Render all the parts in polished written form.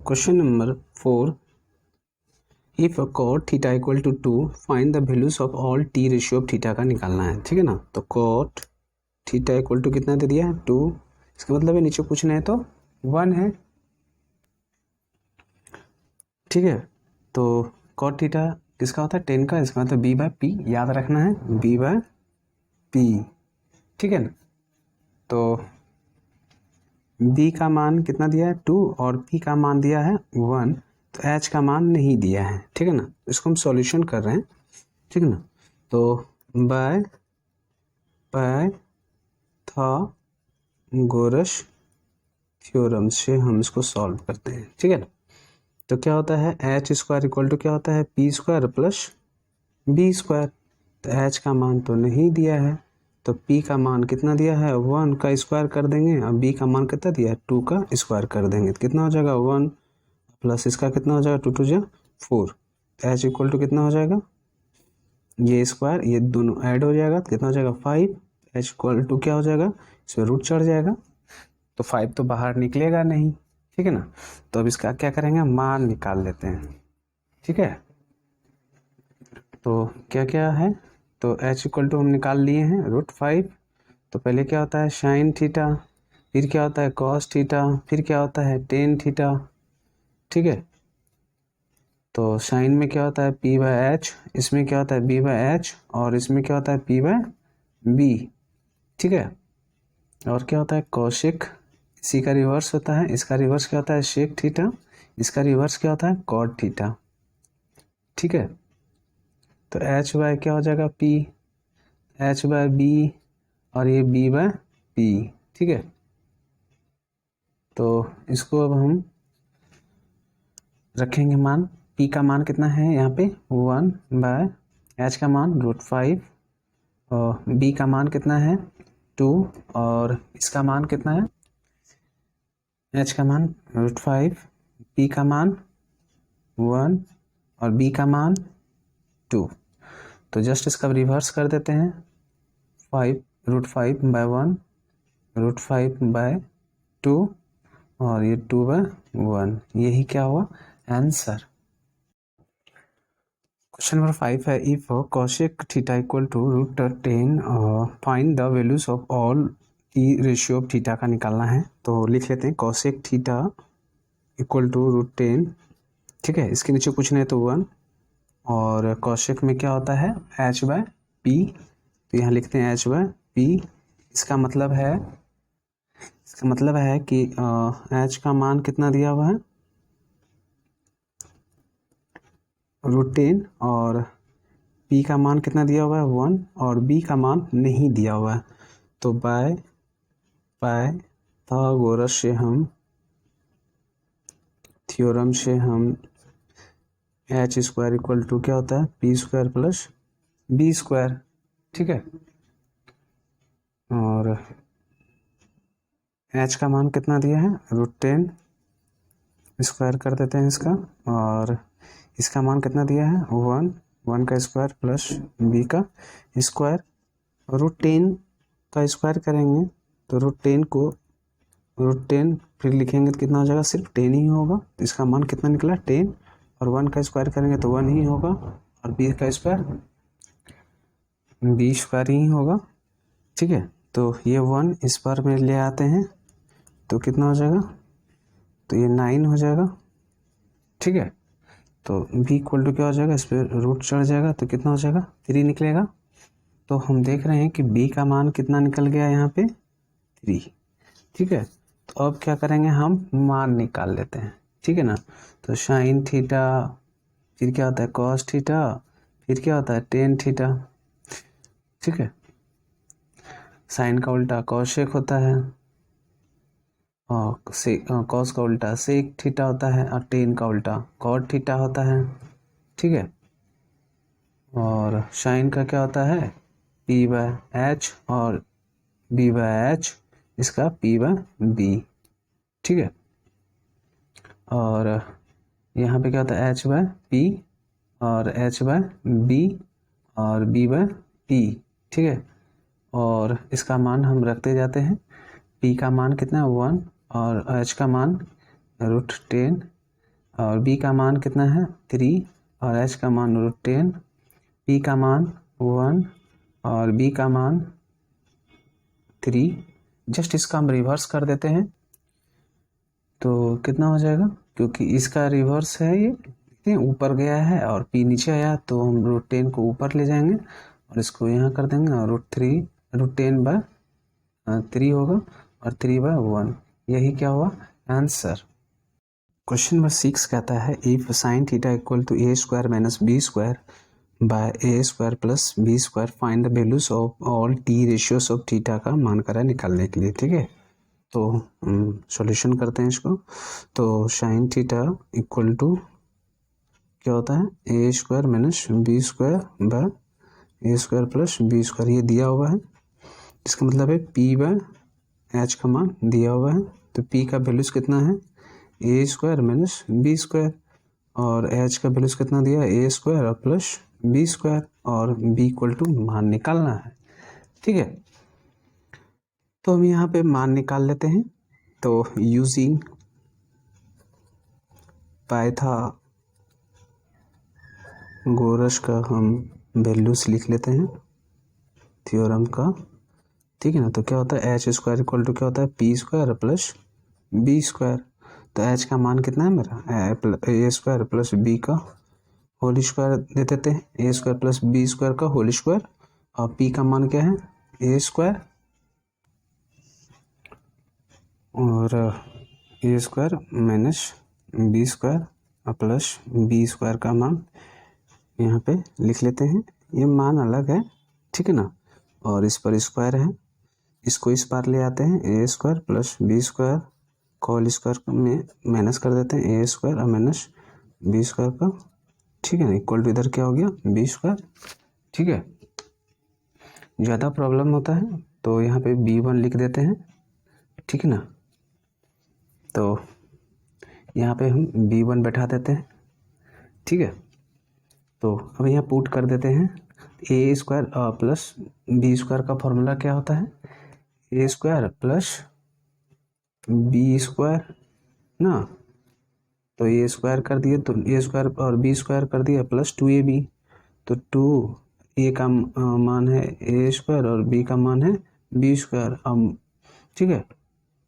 Question number 4, if cot theta equal to 2 find the values of all T ratio of theta का निकालना है। ठीक है ना। तो cot थीटा इक्वल टू कितना दे दिया है 2, इसका मतलब है नीचे पूछना है तो 1 है। ठीक है। तो cot थीटा किसका होता है 10 का, इसका मतलब b बाय पी याद रखना है, b बाय पी। ठीक है ना। तो b का मान कितना दिया है 2 और p का मान दिया है 1, तो h का मान नहीं दिया है। ठीक है ना। इसको हम सॉल्यूशन कर रहे हैं। ठीक है ना। तो बाय पाइथागोरस थ्योरम से हम इसको सॉल्व करते हैं। ठीक है ना। तो क्या होता है एच स्क्वायर इक्वल टू क्या होता है P square plus B square. तो एच का मान तो नहीं दिया है, तो पी का मान कितना दिया है 1 का स्क्वायर कर देंगे, और बी का मान कितना दिया है 2 का स्क्वायर कर देंगे। तो कितना हो जाएगा 1 प्लस इसका कितना हो जाएगा 2 2 जा 4। एच इक्वल टू कितना हो जाएगा, ये स्क्वायर ये दोनों ऐड हो जाएगा तो कितना हो जाएगा 5। एच इक्वल टू क्या हो जाएगा, इसमें रूट चढ़ जाएगा तो 5 तो बाहर निकलेगा नहीं। ठीक है ना। तो अब इसका क्या करेंगे, मान निकाल लेते हैं। ठीक है। तो क्या क्या है, तो एच इक्वल टू हम निकाल लिए हैं √5। तो पहले क्या होता है साइन थीटा, फिर क्या होता है कॉस थीटा, फिर क्या होता है टेन थीटा। ठीक है। तो साइन में क्या होता है पी बाय एच, इसमें क्या होता है बी बाय एच, और इसमें क्या होता है पी बाय बी। ठीक है। और क्या होता है कौशिक, इसी का रिवर्स होता है, इसका रिवर्स क्या होता है शेक थीटा, इसका रिवर्स क्या होता है कॉट थीटा। ठीक है। तो एच बाय क्या हो जाएगा पी, एच बाय बी, और ये बी बाय पी। ठीक है। तो इसको अब हम रखेंगे मान, पी का मान कितना है यहाँ पे 1 बाय एच का मान √5, और बी का मान कितना है 2, और इसका मान कितना है एच का मान √5, पी का मान 1 और बी का मान 2। तो जस्ट इसका रिवर्स कर देते हैं, 5 √5 बाय 1 √5 बाय 2, और ये 2 बाय 1, यही क्या हुआ आंसर। क्वेश्चन नंबर 5 है if cosec theta equal to √10 find the values of all T ratio of theta का निकालना है। तो लिख लेते हैं कॉशिक थीटा इक्वल टू √10। ठीक है। इसके नीचे पूछना है तो 1, और कॉशिक में क्या होता है एच बाय पी, तो यहाँ लिखते हैं एच बाय पी। इसका मतलब है कि एच का मान कितना दिया हुआ है √10, और पी का मान कितना दिया हुआ है 1, और बी का मान नहीं दिया हुआ है। तो बाय पाइथागोरस से हम थ्योरम से हम एच स्क्वायर इक्वल टू क्या होता है P square plus B square. ठीक है। और एच का मान कितना दिया है √10, स्क्वायर कर देते हैं इसका, और इसका मान कितना दिया है 1 का स्क्वायर प्लस बी का स्क्वायर। √10 का स्क्वायर करेंगे तो √10 फिर लिखेंगे तो कितना हो जाएगा सिर्फ 10 ही होगा। तो इसका मान कितना निकला 10, और 1 का स्क्वायर करेंगे तो 1 ही होगा, और बी का स्क्वायर बी स्क्वायर ही होगा। ठीक है। तो ये 1 इस पर में ले आते हैं तो कितना हो जाएगा, तो ये 9 हो जाएगा। ठीक है। तो b इक्वल टू क्या हो जाएगा, इस पर रूट चढ़ जाएगा तो कितना हो जाएगा 3 निकलेगा। तो हम देख रहे हैं कि b का मान कितना निकल गया यहाँ पे 3। ठीक है। तो अब क्या करेंगे हम मान निकाल लेते हैं। ठीक है ना। तो साइन थीटा, फिर क्या होता है कॉस थीटा, फिर क्या होता है टेन थीटा। ठीक है। साइन का उल्टा कॉशेक होता है, और कॉस का उल्टा सेक थीटा होता है, और टेन का उल्टा कॉट थीटा होता है। ठीक है। और साइन का क्या होता है पी बाय एच, और बी बाय एच, इसका पी बाय बी। ठीक है। और यहाँ पे क्या होता है एच बाय पी, और एच बाय बी, और बी बाय पी। ठीक है। और इसका मान हम रखते जाते हैं, पी का मान कितना है 1, और एच का मान √10, और बी का मान कितना है 3 और एच का मान √10, पी का मान 1 और बी का मान 3। जस्ट इसका हम रिवर्स कर देते हैं तो कितना हो जाएगा, क्योंकि इसका रिवर्स है ये ऊपर गया है और पी नीचे आया, तो हम √10 को ऊपर ले जाएंगे और इसको यहाँ कर देंगे और √10/3 होगा और 3/1। यही क्या हुआ आंसर। क्वेश्चन नंबर 6 कहता है if sin theta equal to a² - b² by a² + b² find the values of all t ratios of theta का मान करा निकालने के लिए। ठीक है, तो सॉल्यूशन करते हैं इसको। तो sin थीटा इक्वल टू क्या होता है a² - b² by a² + b², ये दिया हुआ है। इसका मतलब है p/h का मान दिया हुआ है, तो p का वैल्यूज कितना है a² - b² और h का वैल्यूज कितना दिया a² + b² और b इक्वल टू मान निकालना है। ठीक है, तो हम यहाँ पे मान निकाल लेते हैं। तो यूजिंग पाइथागोरस का हम वैल्यूज लिख लेते हैं थ्योरम का। ठीक है ना, तो क्या होता है h² इक्वल टू क्या होता है p² + b²। तो h का मान कितना है मेरा a² + b का होल स्क्वायर दे देते हैं, a² + b² का होल स्क्वायर और p का मान क्या है a² और a² - b² प्लस b² का मान यहाँ पे लिख लेते हैं। ये मान अलग है, ठीक है ना, और इस पर स्क्वायर है, इसको इस पार ले आते हैं a² + b² का होल स्क्वायर में माइनस कर देते हैं a² और -b² का। ठीक है ना, इक्वल टू इधर क्या हो गया b²। ठीक है, ज़्यादा प्रॉब्लम होता है तो यहाँ पे b1 लिख देते हैं। ठीक है ना, तो यहाँ पे हम b1 बैठा देते हैं। ठीक है, तो अब यहाँ पुट कर देते हैं a² + b² का फॉर्मूला क्या होता है a² + b² ना, तो a² कर दिए तो a² और b² कर दिया प्लस 2ab, तो 2a का मान है a² और b का मान है b²। अब ठीक है,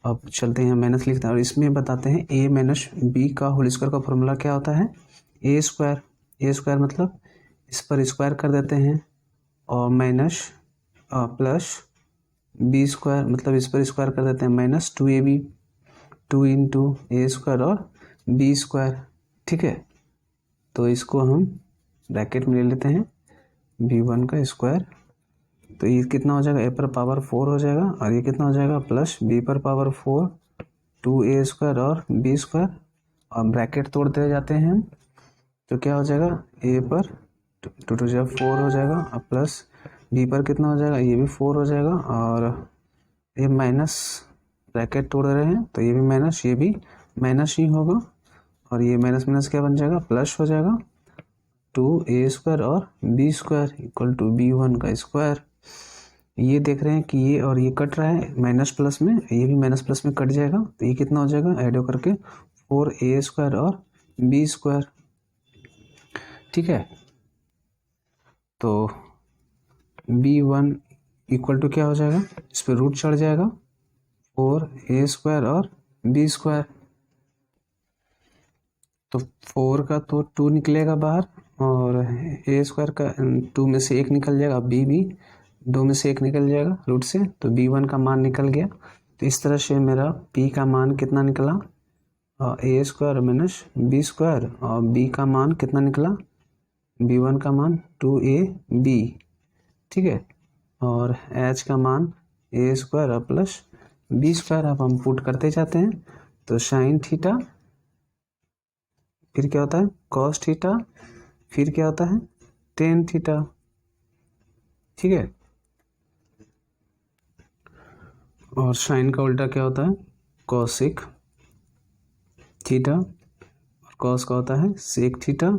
अब चलते हैं माइनस लिखते हैं और इसमें बताते हैं a - b का होल स्क्वायर का फॉर्मूला क्या होता है a² मतलब इस पर स्क्वायर कर देते हैं और माइनस प्लस b² मतलब इस पर स्क्वायर कर देते हैं -2ab, 2 × a² और b²। ठीक है, तो इसको हम ब्रैकेट में ले लेते हैं b1 का स्क्वायर, तो ये कितना हो जाएगा a पर पावर 4 हो जाएगा और ये कितना हो जाएगा प्लस b पर पावर 4 2a² और b², और ब्रैकेट तोड़ते जाते हैं हम, तो क्या हो जाएगा a पर 2 × 4 हो जाएगा और प्लस b पर कितना हो जाएगा, ये भी 4 हो जाएगा और ये माइनस ब्रैकेट तोड़ रहे हैं तो ये भी माइनस, ये भी माइनस ही होगा और ये माइनस माइनस क्या बन जाएगा प्लस हो जाएगा 2a² और b² इक्वल टू b1 का स्क्वायर। ये देख रहे हैं कि ये और ये कट रहा है माइनस प्लस में, ये भी माइनस प्लस में कट जाएगा, तो ये कितना हो जाएगा ऐड होकर के 4a² और b²। ठीक है, तो b1 इक्वल टू क्या हो जाएगा, इस पर रूट चढ़ जाएगा 4a² और b², तो 4 का तो 2 निकलेगा बाहर और a² का 2 में से 1 निकल जाएगा, b भी 2 में से 1 निकल जाएगा रूट से, तो b1 का मान निकल गया। तो इस तरह से मेरा p का मान कितना निकला a² - b² और b का मान कितना निकला b1 का मान 2ab। ठीक है, और h का मान a² प्लस b²। अब हम पुट करते जाते हैं, तो साइन थीटा फिर क्या होता है कॉस थीटा फिर क्या होता है टेन थीटा। ठीक है, और साइन का उल्टा क्या होता है कॉसेक थीटा और कॉस का होता है सेक थीटा,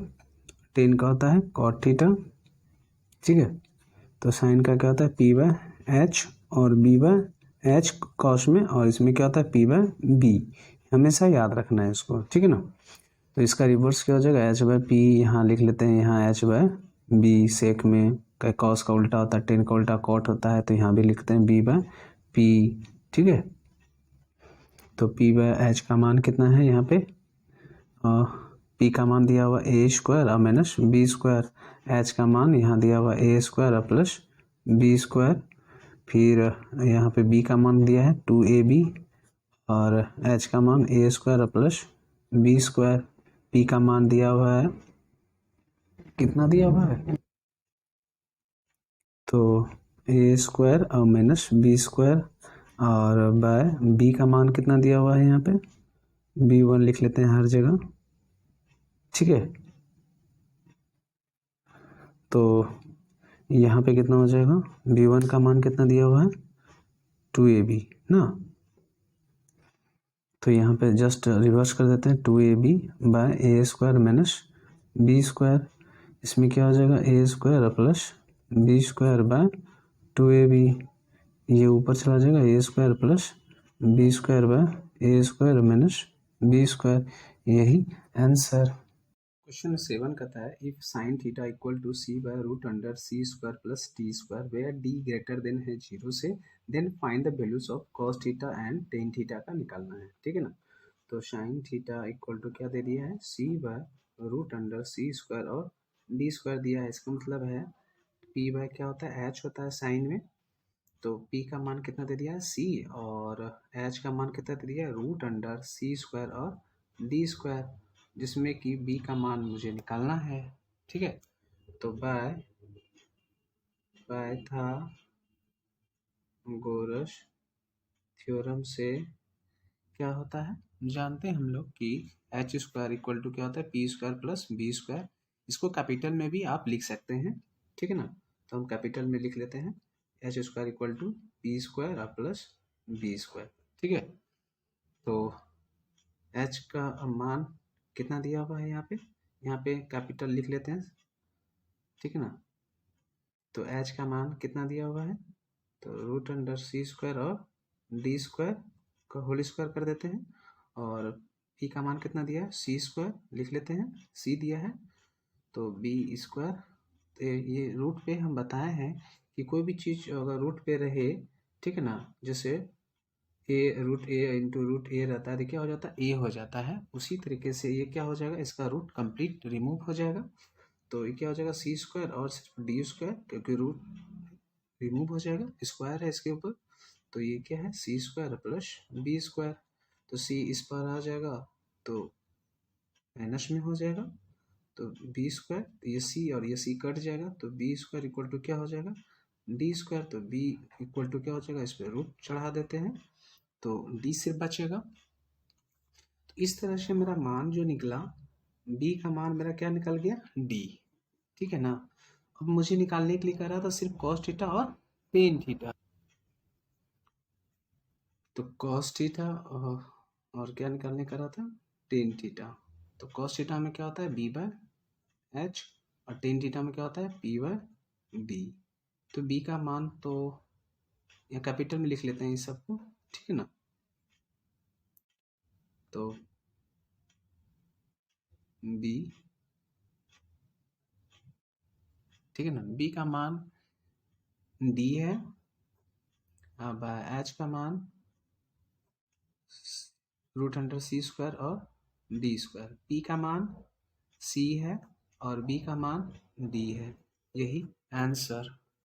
टेन का होता है कॉट थीटा। ठीक है, तो साइन का क्या होता है p/h और b/h कॉस में, और इसमें क्या होता है p/b, हमेशा याद रखना है इसको। ठीक है ना, तो इसका रिवर्स क्या हो जाएगा, एच बाय पी यहाँ लिख लेते हैं, यहाँ एच बाय बी, सेक में कॉस का उल्टा होता है, टेन का उल्टा कॉट होता है, तो यहाँ भी लिखते हैं बी बाय पी। ठीक है, तो पी बाय एच का मान कितना है यहाँ पे, पी का मान दिया हुआ ए स्क्वायर और माइनस बी स्क्वायर, एच का मान यहाँ दिया हुआ ए स्क्वायर और प्लस बी स्क्वायर, फिर यहाँ पे बी का मान दिया है 2ab और एच का मान ए स्क्वायर और प्लस बी स्क्वायर, पी का मान दिया हुआ है, कितना दिया हुआ है, तो ए स्क्वायर और माइनस बी स्क्वायर, और बाय बी का मान कितना दिया हुआ है यहाँ पे, b1 लिख लेते हैं हर जगह। ठीक है, तो यहाँ पे कितना हो जाएगा, b1 का मान कितना दिया हुआ है 2ab ना, तो यहाँ पे जस्ट रिवर्स कर देते हैं, 2ab by A square minus B square, इसमें क्या हो जाएगा A square plus B square by 2ab, ये ऊपर चला जाएगा A square plus B square by A square minus B square, यही आंसर। क्वेश्चन 7 कहता है if sine theta equal to C by root under C square plus T square where D greater than है 0 से, then find the values of cos theta and tan theta का निकालना है। ठीक है ना, तो साइन थीटा इक्वल टू क्या दे दिया है, C by root under C square और डी स्क्वायर दिया है, इसका मतलब है पी बाय क्या होता है, एच होता है साइन में, तो पी का मान कितना दे दिया है सी, और एच का मान कितना दे दिया है रूट अंडर सी स्क्वायर और डी स्क्वायर, जिसमें कि बी का मान मुझे निकालना है। ठीक है, तो पाइथागोरस थ्योरम से क्या होता है, जानते हैं हम लोग कि एच स्क्वायर इक्वल टू क्या होता है P square plus B square, इसको कैपिटल में भी आप लिख सकते हैं। ठीक है ना, तो हम कैपिटल में लिख लेते हैं H square equal to P square plus B square. ठीक है, तो एच का मान कितना दिया हुआ है यहाँ पे कैपिटल लिख लेते हैं। ठीक है ना, तो एच का मान कितना दिया हुआ है, तो रूट अंडर सी स्क्वायर और डी स्क्वायर का होल स्क्वायर कर देते हैं, और पी का मान कितना दिया है सी स्क्वायर लिख लेते हैं, सी दिया है, तो बी स्क्वायर, तो ये रूट पे हम बताए हैं कि कोई भी चीज़ अगर रूट पे रहे, ठीक है ना, जैसे ए रूट ए इंटू रूट ए रहता है तो क्या हो जाता है ए हो जाता है, उसी तरीके से ये क्या हो जाएगा, इसका रूट कंप्लीट रिमूव हो जाएगा, तो ये क्या हो जाएगा सी स्क्वायर और सिर्फ डी स्क्वायर, क्योंकि रूट रिमूव हो जाएगा, स्क्वायर है इसके ऊपर, तो ये क्या है सी स्क्वायर प्लस बी स्क्वायर, तो सी इस पर आ जाएगा तो माइनस में हो जाएगा, तो बी स्क्वायर, ये सी और ये सी कट जाएगा, तो बी स्क्वायर इक्वल टू क्या हो जाएगा डी स्क्वायर, तो बी इक्वल टू क्या हो जाएगा, इस पर रूट चढ़ा देते हैं, तो डी से बचेगा। तो इस तरह से मेरा मान जो निकला, बी का मान मेरा क्या निकल गया डी। ठीक है ना, अब मुझे निकालने के लिए कह रहा था सिर्फ कॉस थीटा और टेन थीटा, तो कॉस थीटा और क्या निकालने का रहा था टेन थीटा, तो कॉस थीटा में क्या होता है बी बाय एच और टेन थीटा में क्या होता है पी बाय बी, तो बी का मान तो या कैपिटल में लिख लेते हैं इस सबको। ठीक है ना, तो बी, ठीक है ना, बी का मान डी है, अब एच का मान रूट अंडर सी स्क्वायर और डी स्क्वायर, पी का मान सी है और बी का मान डी है, यही आंसर।